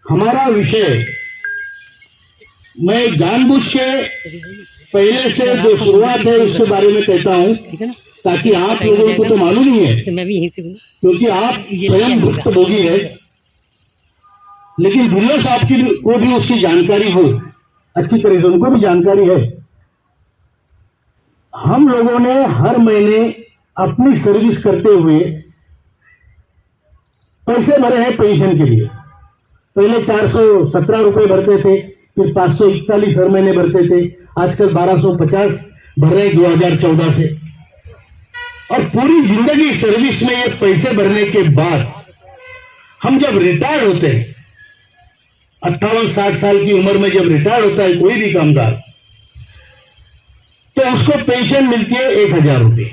हमारा विषय मैं जानबूझ के पहले से जो शुरुआत है उसके बारे में कहता हूँ, ताकि आप लोगों को तो मालूम ही है क्योंकि आप स्वयं भुक्तभोगी है, लेकिन ढिल्लो साहब को भी उसकी जानकारी हो अच्छी तरह से, उनको भी जानकारी है। हम लोगों ने हर महीने अपनी सर्विस करते हुए पैसे भरे हैं पेंशन के लिए। पहले 417 रुपए भरते थे, फिर 541 हर महीने भरते थे, आजकल 1250 भर रहे 2014 से। और पूरी जिंदगी सर्विस में ये पैसे भरने के बाद हम जब रिटायर्ड होते हैं, 58-60 साल की उम्र में जब रिटायर्ड होता है कोई भी कामगार, तो उसको पेंशन मिलती है 1000 रुपये।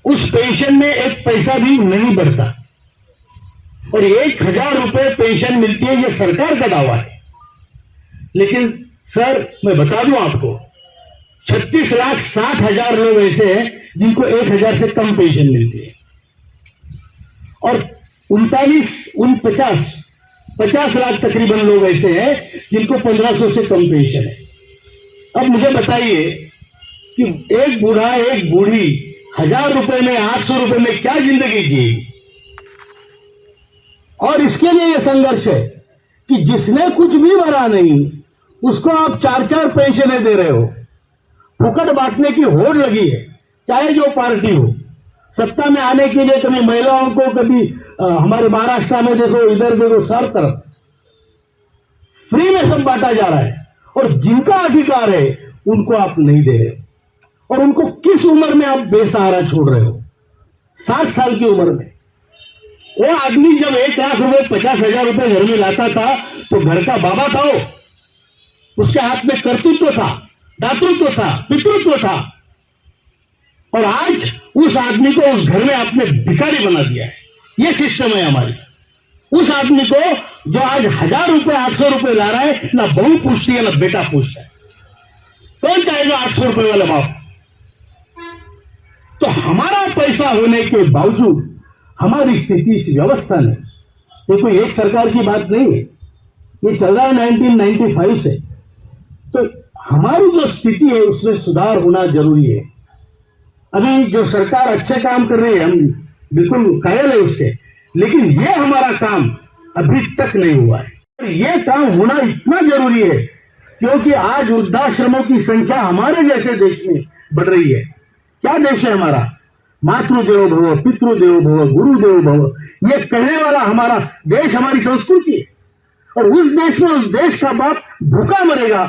उस पेंशन में एक पैसा भी नहीं बढ़ता और 1000 रुपये पेंशन मिलती है, ये सरकार का दावा है। लेकिन सर मैं बता दूं आपको, 36,60,000 लोग ऐसे हैं जिनको 1000 से कम पेंशन मिलती है और 50 लाख तकरीबन लोग ऐसे हैं जिनको 1500 से कम पेंशन है। अब मुझे बताइए कि एक बूढ़ा एक बूढ़ी 1000 रुपए में 800 रुपए में क्या जिंदगी जिएगी। और इसके लिए यह संघर्ष है कि जिसने कुछ भी भरा नहीं उसको आप 4-4 पेंशनें दे रहे हो, फुकट बांटने की होड़ लगी है, चाहे जो पार्टी हो। सत्ता में आने के लिए कभी महिलाओं को, कभी हमारे महाराष्ट्र में देखो, इधर देखो, सब तरफ फ्री में सब बांटा जा रहा है और जिनका अधिकार है उनको आप नहीं दे रहे। और उनको किस उम्र में आप बेसहारा छोड़ रहे हो? 60 साल की उम्र में। वो आदमी जब 1 लाख रुपए 50,000 रुपए घर में लाता था तो घर का बाबा था वो, उसके हाथ में कर्तृत्व था, दातृत्व था, पितृत्व था। और आज उस आदमी को उस घर में आपने भिखारी बना दिया है। ये सिस्टम है हमारी। उस आदमी को जो आज 1000 रुपए 800 रुपए ला रहा है, ना बहू पूछती है ना बेटा पूछता है। कौन चाहेगा 800 रुपए वाला बाप? तो हमारा पैसा होने के बावजूद हमारी स्थिति इस व्यवस्था ने, ये कोई एक सरकार की बात नहीं है, ये चल रहा है 1995 से। तो हमारी जो स्थिति है उसमें सुधार होना जरूरी है। अभी जो सरकार अच्छे काम कर रही है, हम बिल्कुल कायल है उससे, लेकिन ये हमारा काम अभी तक नहीं हुआ है। ये काम होना इतना जरूरी है क्योंकि आज वृद्धाश्रमों की संख्या हमारे जैसे देश में बढ़ रही है। क्या देश है हमारा? मातृदेवो भव, पितृदेवो भव, गुरुदेवो भव, ये कहने वाला हमारा देश, हमारी संस्कृति है। और उस देश में उस देश का बाप भूखा मरेगा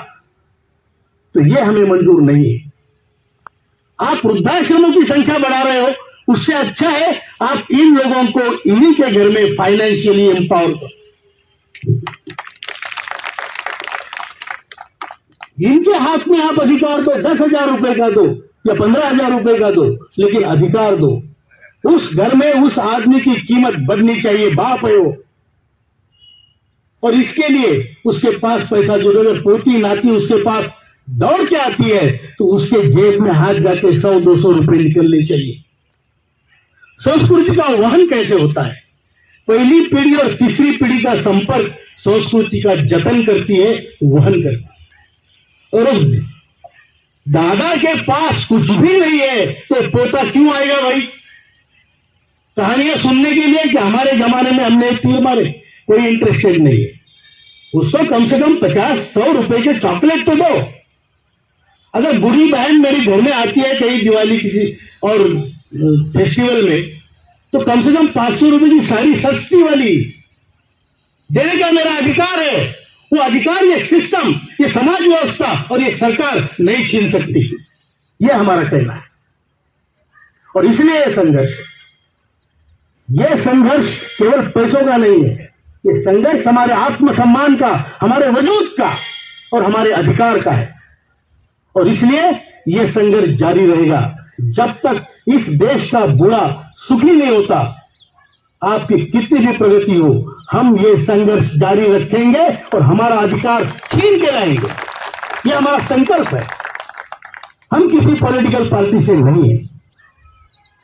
तो ये हमें मंजूर नहीं है। आप वृद्धाश्रमों की संख्या बढ़ा रहे हो, उससे अच्छा है आप इन लोगों को इन्हीं के घर में फाइनेंशियली एम्पावर करो। इनके हाथ में आप अधिकार दो, 10,000 रुपए का दो या 15,000 रुपए का दो, लेकिन अधिकार दो। उस घर में उस आदमी की कीमत बढ़नी चाहिए, बाप है वो। और इसके लिए उसके पास पैसा जो है, पोती नाती उसके पास दौड़ के आती है तो उसके जेब में हाथ जाके 100-200 रुपए निकलने चाहिए। संस्कृति का वहन कैसे होता है? पहली पीढ़ी और तीसरी पीढ़ी का संपर्क संस्कृति का जतन करती है, वहन करती है। और दादा के पास कुछ भी नहीं है तो पोता क्यों आएगा भाई? कहानियां सुनने के लिए कि हमारे जमाने में हमने तीर मारे, कोई इंटरेस्टेड नहीं है। उसको कम से कम 50-100 रुपए के चॉकलेट तो दो। अगर बूढ़ी बहन मेरे घर में आती है कहीं दिवाली किसी और फेस्टिवल में, तो कम से कम 500 रुपए की साड़ी सस्ती वाली देने का मेरा अधिकार है। वो अधिकार ये सिस्टम, ये समाज व्यवस्था और ये सरकार नहीं छीन सकती। ये हमारा कहना है। और इसलिए ये संघर्ष केवल पैसों का नहीं है, ये संघर्ष हमारे आत्मसम्मान का, हमारे वजूद का और हमारे अधिकार का है। और इसलिए ये संघर्ष जारी रहेगा जब तक इस देश का बूढ़ा सुखी नहीं होता। आपकी कितनी भी प्रगति हो, हम ये संघर्ष जारी रखेंगे और हमारा अधिकार छीन के लाएंगे। ये हमारा संकल्प है। हम किसी पॉलिटिकल पार्टी से नहीं है।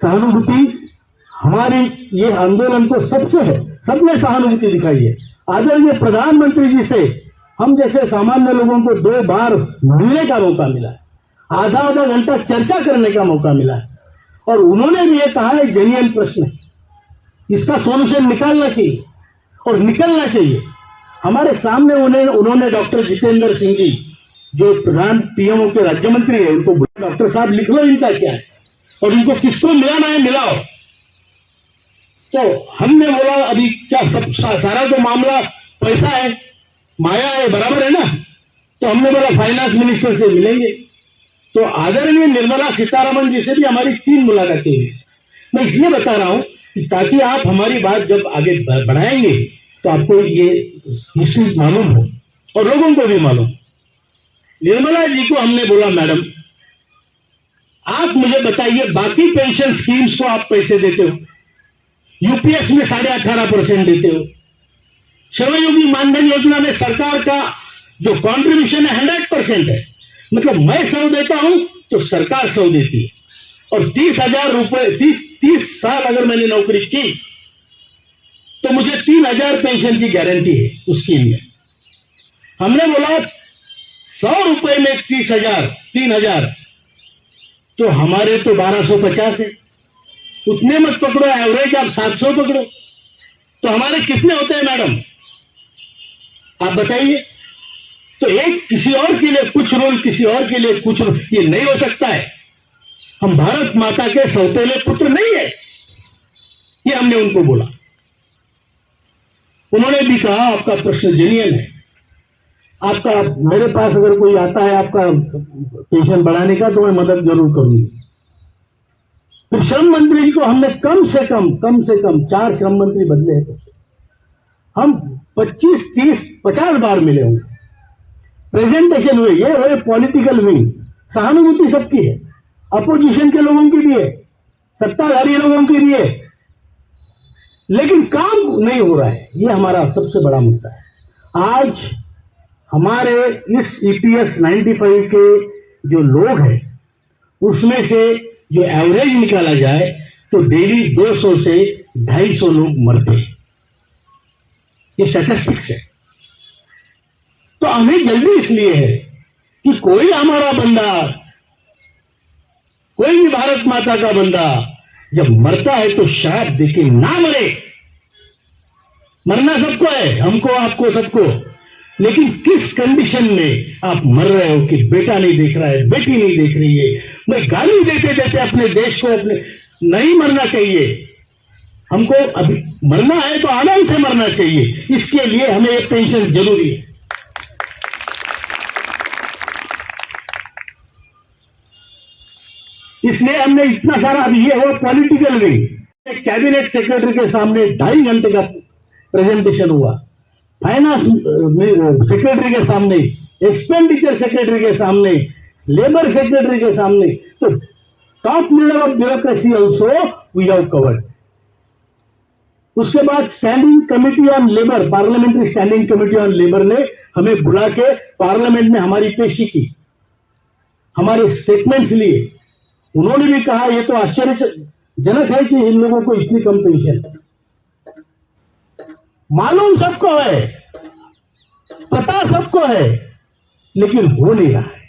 सहानुभूति हमारे ये आंदोलन को सबसे है, सबने सहानुभूति दिखाई है। आदरणीय प्रधानमंत्री जी से हम जैसे सामान्य लोगों को 2 बार मिलने का मौका मिला है, आधा आधा घंटा चर्चा करने का मौका मिला है, और उन्होंने भी ये कहा है जेन्युइन प्रश्न है, इसका सॉल्यूशन निकालना चाहिए और निकलना चाहिए। हमारे सामने उन्होंने डॉक्टर जितेंद्र सिंह जी जो प्रधान पीएमओ के राज्य मंत्री है उनको बोला, डॉक्टर साहब लिख लो इनका क्या है और इनको किसको मिलाना है मिलाओ। तो हमने बोला अभी क्या सब सारा तो मामला पैसा है, माया है, बराबर है ना। तो हमने बोला फाइनेंस मिनिस्टर से मिलेंगे। तो आदरणीय निर्मला सीतारमण जी से भी हमारी 3 मुलाकातें हुई। मैं इसलिए बता रहा हूं कि ताकि आप हमारी बात जब आगे बढ़ाएंगे तो आपको ये हिस्ट्री मालूम हो और लोगों को भी मालूम। निर्मला जी को हमने बोला मैडम आप मुझे बताइए बाकी पेंशन स्कीम्स को आप पैसे देते हो, यूपीएस में 18.5% देते हो, श्रमयोगी मानधन योजना में सरकार का जो कॉन्ट्रीब्यूशन है 100% है, मतलब मैं 100 देता हूं तो सरकार 100 देती है, और 30,000 रुपए 30 साल अगर मैंने नौकरी की तो मुझे 3,000 पेंशन की गारंटी है उस स्कीम में। हमने बोला 100 रुपए में 3,000 तो हमारे तो 1250 है, उतने मत पकड़ो, एवरेज आप 700 पकड़ो, तो हमारे कितने होते हैं मैडम आप बताइए। तो एक किसी और के लिए कुछ रोल, किसी और के लिए कुछ रोल, ये नहीं हो सकता है। हम भारत माता के सौतेले पुत्र नहीं है, ये हमने उनको बोला। उन्होंने भी कहा आपका प्रश्न जेन्युइन है, आपका मेरे पास अगर कोई आता है आपका पेंशन बढ़ाने का तो मैं मदद जरूर करूंगी। फिर श्रम मंत्री जी को हमने कम से कम 4 श्रम मंत्री बदले हैं, हम 25, 30, 50 बार मिले होंगे, प्रेजेंटेशन हुए, ये हुए पॉलिटिकल विंग। सहानुभूति सबकी है, अपोजिशन के लोगों की भी है, सत्ताधारी लोगों की भी है, लेकिन काम नहीं हो रहा है, ये हमारा सबसे बड़ा मुद्दा है। आज हमारे इस ईपीएस 95 के जो लोग हैं उसमें से जो एवरेज निकाला जाए तो डेली 200 से 250 लोग मरते हैं, ये स्टैटिस्टिक्स है। तो हमें जल्दी इसलिए है कि कोई हमारा बंदा, कोई भी भारत माता का बंदा जब मरता है तो शायद देखे ना मरे। मरना सबको है, हमको, आपको, सबको, लेकिन किस कंडीशन में आप मर रहे हो कि बेटा नहीं देख रहा है, बेटी नहीं देख रही है। मैं गाली देते देते अपने देश को, अपने नहीं मरना चाहिए, हमको अभी मरना है तो आराम से मरना चाहिए, इसके लिए हमें ये पेंशन जरूरी है। इसलिए हमने इतना सारा, अभी ये हुआ पॉलिटिकल विंग, कैबिनेट सेक्रेटरी के सामने 2.5 घंटे का प्रेजेंटेशन हुआ, फाइनेंस सेक्रेटरी के सामने, एक्सपेंडिचर सेक्रेटरी के सामने, लेबर सेक्रेटरी के सामने, तो top level of bureaucracy also we have covered. उसके बाद standing committee on labour, parliamentary standing committee on labour ने हमें बुला के पार्लियामेंट में हमारी पेशी की, हमारे स्टेटमेंट्स लिए। उन्होंने भी कहा यह तो आश्चर्यजनक है कि इन लोगों को इतनी कम पेंशन। मालूम सबको है, पता सबको है, लेकिन हो नहीं रहा है।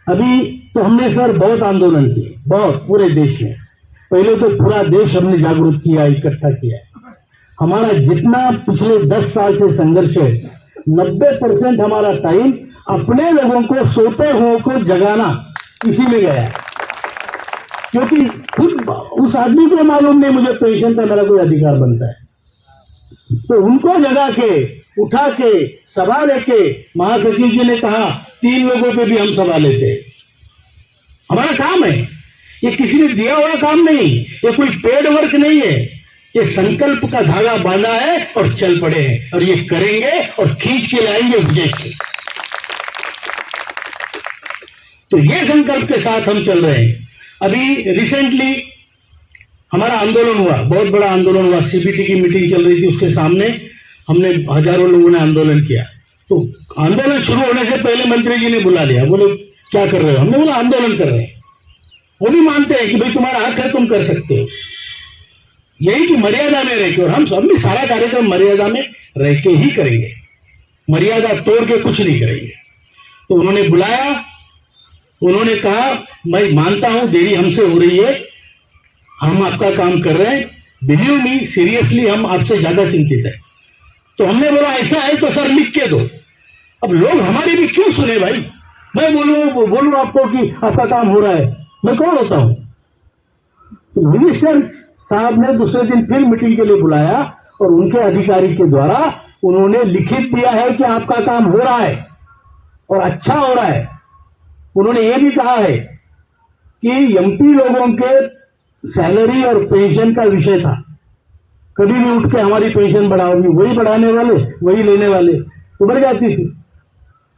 अभी तो हमने सर बहुत आंदोलन किए, बहुत, पूरे देश में। पहले तो पूरा देश हमने जागरूक किया, इकट्ठा किया। हमारा जितना पिछले 10 साल से संघर्ष है, 90% हमारा टाइम अपने लोगों को, सोते हुओं को जगाना, इसी में गया है। क्योंकि खुद उस आदमी को मालूम नहीं मुझे पेंशन का मेरा कोई अधिकार बनता है, तो उनको जगा के, उठा के, सभा लेके, महासचिव जी ने कहा 3 लोगों पे भी हम सभा लेते हैं। हमारा काम है, ये किसी ने दिया हुआ काम नहीं, ये कोई पेड वर्क नहीं है, ये संकल्प का धागा बांधा है और चल पड़े हैं, और ये करेंगे और खींच के लाएंगे विजय के। तो ये संकल्प के साथ हम चल रहे हैं। अभी रिसेंटली हमारा आंदोलन हुआ, बहुत बड़ा आंदोलन हुआ, सीबीटी की मीटिंग चल रही थी, उसके सामने हमने हजारों लोगों ने आंदोलन किया। तो आंदोलन शुरू होने से पहले मंत्री जी ने बुला लिया, बोले क्या कर रहे हो? हमने बोला आंदोलन कर रहे हैं। वो भी मानते हैं कि भाई तुम्हारा हक है, तुम कर सकते हो। यही कि मर्यादा में रह के, और हम सब में सारा कार्यक्रम मर्यादा में रह के ही करेंगे, मर्यादा तोड़ के कुछ नहीं करेंगे। तो उन्होंने बुलाया, उन्होंने कहा मैं मानता हूं देरी हमसे हो रही है, हम आपका काम कर रहे हैं, बिलीव मी सीरियसली हम आपसे ज्यादा चिंतित है। तो हमने बोला ऐसा है तो सर लिख के दो। अब लोग हमारी भी क्यों सुने भाई, मैं बोलूं आपको कि आपका काम हो रहा है, मैं कौन होता हूं। तो मिनिस्टर साहब ने दूसरे दिन फिर मीटिंग के लिए बुलाया और उनके अधिकारी के द्वारा उन्होंने लिखित दिया है कि आपका काम हो रहा है और अच्छा हो रहा है। उन्होंने ये भी कहा है कि एमपी लोगों के सैलरी और पेंशन का विषय था, कभी भी उठ के हमारी पेंशन बढ़ाओगी, वही बढ़ाने वाले वही लेने वाले, उभर जाती थी।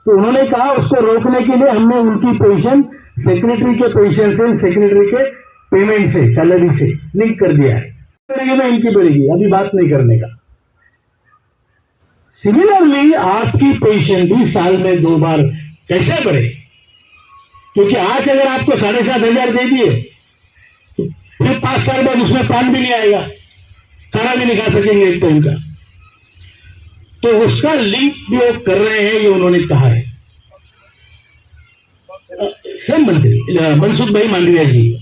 तो उन्होंने कहा उसको रोकने के लिए हमने उनकी पेंशन सेक्रेटरी के पेंशन से, सेक्रेटरी के पेमेंट से, सैलरी से लिंक कर दिया है। बढ़ेगी ना इनकी बढ़ेगी, अभी बात नहीं करने का। सिमिलरली आपकी पेंशन भी साल में 2 बार कैसे बढ़े, क्योंकि आज अगर आपको 7,500 दे दिए तो फिर 5 साल बाद उसमें पान भी नहीं आएगा, खाना भी नहीं खा सकेंगे एक टाइम का। तो उसका लिंक भी वो कर रहे हैं, ये उन्होंने कहा है। श्रम मंत्री मनसुख भाई मांडविया जी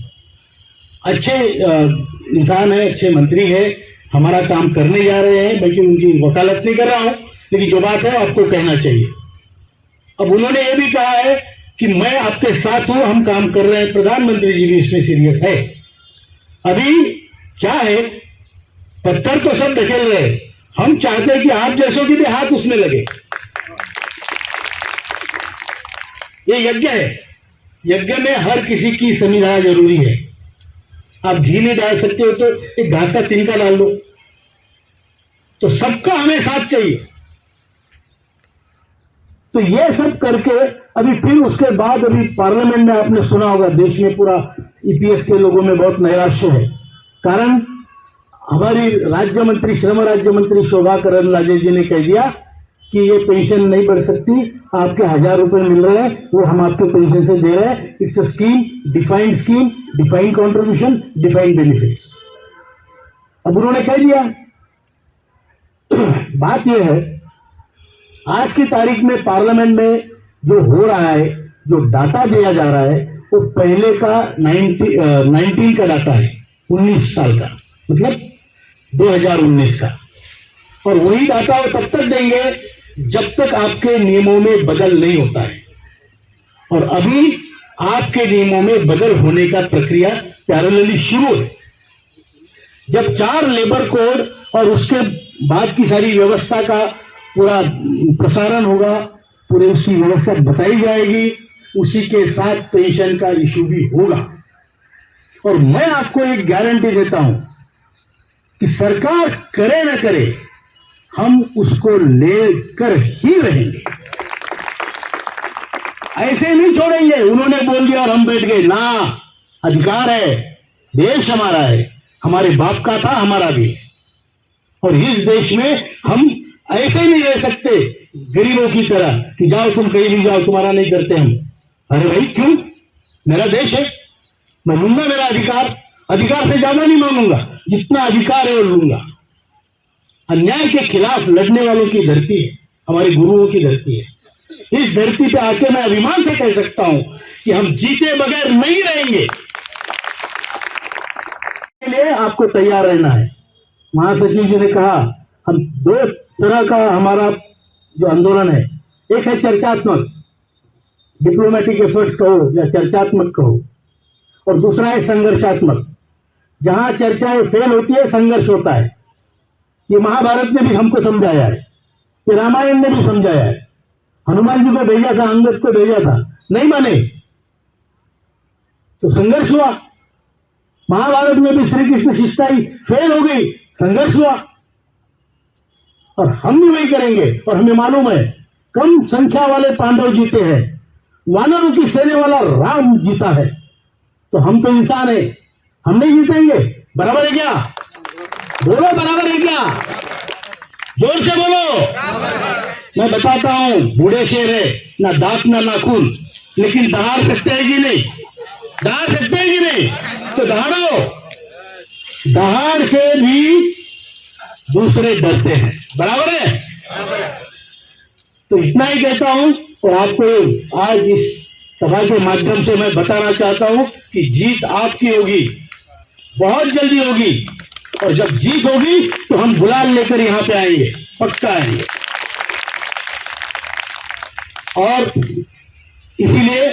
अच्छे इंसान है, अच्छे मंत्री है, हमारा काम करने जा रहे हैं, बल्कि उनकी वकालत नहीं कर रहा हूं, लेकिन जो बात है आपको कहना चाहिए। अब उन्होंने ये भी कहा है कि मैं आपके साथ हूं, हम काम कर रहे हैं, प्रधानमंत्री जी भी इसमें सीरियस है। अभी क्या है, पत्थर तो सब ढकेल रहे, हम चाहते हैं कि आप जैसों की भी हाथ उसमें लगे। ये यज्ञ है, यज्ञ में हर किसी की संविधा जरूरी है। आप घी नहीं डाल सकते हो तो एक घास का तिनका डाल दो, तो सबका हमें साथ चाहिए। तो ये सब करके अभी फिर उसके बाद अभी पार्लियामेंट में आपने सुना होगा, देश में पूरा ईपीएस के लोगों में बहुत नैराश्य है। कारण हमारी राज्य मंत्री, श्रम राज्य मंत्री शोभा करंदलाजे जी ने कह दिया कि ये पेंशन नहीं बढ़ सकती, आपके 1,000 रुपए मिल रहे हैं वो हम आपके पेंशन से दे रहे हैं। It's a scheme, defined contribution, defined benefits. अब उन्होंने कह दिया। बात यह है, आज की तारीख में पार्लियामेंट में जो हो रहा है, जो डाटा दिया जा रहा है, वो पहले का 19 का डाटा है, 19 साल का, मतलब 2019 का। और वही डाटा वो तब तक देंगे जब तक आपके नियमों में बदल नहीं होता है। और अभी आपके नियमों में बदल होने का प्रक्रिया पैरेलली शुरू है। जब 4 लेबर कोड और उसके बाद की सारी व्यवस्था का पूरा प्रसारण होगा, पूरे उसकी व्यवस्था बताई जाएगी, उसी के साथ पेंशन का इशू भी होगा। और मैं आपको एक गारंटी देता हूं कि सरकार करे न करे, हम उसको लेकर ही रहेंगे, ऐसे नहीं छोड़ेंगे। उन्होंने बोल दिया और हम बैठ गए ना, अधिकार है, देश हमारा है, हमारे बाप का था, हमारा भी। और इस देश में हम ऐसे नहीं रह सकते गरीबों की तरह कि जाओ तुम कहीं भी जाओ, तुम्हारा नहीं करते हम। अरे भाई क्यों, मेरा देश है, मैं लूंगा मेरा अधिकार, अधिकार से ज्यादा नहीं मांगूंगा, जितना अधिकार है वो लूंगा। अन्याय के खिलाफ लड़ने वालों की धरती है, हमारे गुरुओं की धरती है। इस धरती पे आके मैं अभिमान से कह सकता हूं कि हम जीते बगैर नहीं रहेंगे। इसके लिए आपको तैयार रहना है। महासचिव जी ने कहा हम 2 तरह का हमारा जो आंदोलन है, एक है चर्चात्मक, डिप्लोमेटिक एफर्ट्स कहो या चर्चात्मक कहो, और दूसरा है संघर्षात्मक। जहां चर्चाएं फेल होती है, संघर्ष होता है। ये महाभारत ने भी हमको समझाया है, ये रामायण ने भी समझाया है। हनुमान जी को भेजा था, अंगद को भेजा था, नहीं माने तो संघर्ष हुआ। महाभारत में भी श्री कृष्ण शिष्टाई फेल हो गई, संघर्ष हुआ। और हम भी वही करेंगे। और हमें मालूम है कम संख्या वाले पांडव जीते हैं, वानरों की सेना वाला राम जीता है। तो हम तो इंसान है, हम नहीं जीतेंगे। बराबर है क्या? बोलो बराबर है क्या? जोर से बोलो। मैं बताता हूं, बूढ़े शेर है, ना दांत ना नाखून, लेकिन दहाड़ सकते हैं कि नहीं? दहाड़ सकते हैं कि नहीं? तो दहाड़ो। दहाड़ से भी दूसरे डरते हैं, बराबर है। तो इतना ही कहता हूं और आपको आज इस सभा के माध्यम से मैं बताना चाहता हूं कि जीत आपकी होगी, बहुत जल्दी होगी। और जब जीत होगी तो हम गुलाल लेकर यहां पे आएंगे, पक्का आएंगे। और इसीलिए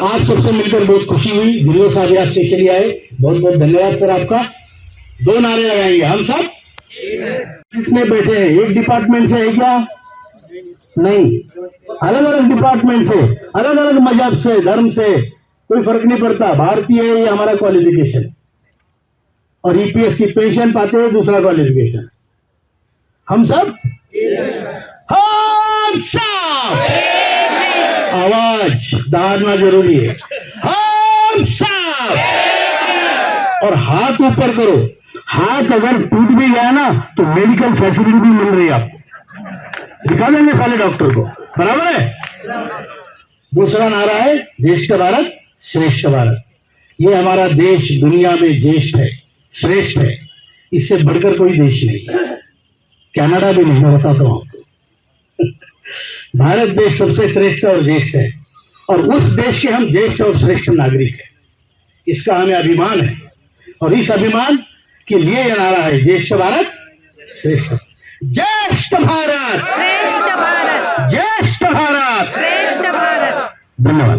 आप सबसे मिलकर बहुत खुशी हुई। गुरु साहब यहाँ स्पेशली आए, बहुत बहुत धन्यवाद सर आपका। 2 नारे लगाएंगे हम सब। कितने बैठे हैं? एक डिपार्टमेंट से है क्या? नहीं, अलग अलग डिपार्टमेंट से, अलग अलग मजहब से, धर्म से, कोई फर्क नहीं पड़ता। भारतीय है ये हमारा क्वालिफिकेशन, और ईपीएस की पेंशन पाते हैं दूसरा क्वालिफिकेशन। हम सब आवाज दहाड़ना जरूरी है। हम सब, और हाथ ऊपर करो। हाथ अगर टूट भी गया ना तो मेडिकल फैसिलिटी भी मिल रही है आपको, दिखा देंगे साले डॉक्टर को, बराबर है। दूसरा नारा है ज्येष्ठ भारत श्रेष्ठ भारत। ये हमारा देश दुनिया में ज्येष्ठ है, श्रेष्ठ है, इससे बढ़कर कोई देश नहीं, कनाडा भी नहीं, मैं बताता हूं आपको। भारत देश सबसे श्रेष्ठ और ज्येष्ठ है, और उस देश के हम ज्येष्ठ और श्रेष्ठ नागरिक हैं। इसका हमें अभिमान है, और इस अभिमान के लिए यह नारा है ज्येष्ठ भारत श्रेष्ठ। ज्येष्ठ भारत श्रेष्ठ भारत, ज्येष्ठ भारत श्रेष्ठ भारत। धन्यवाद।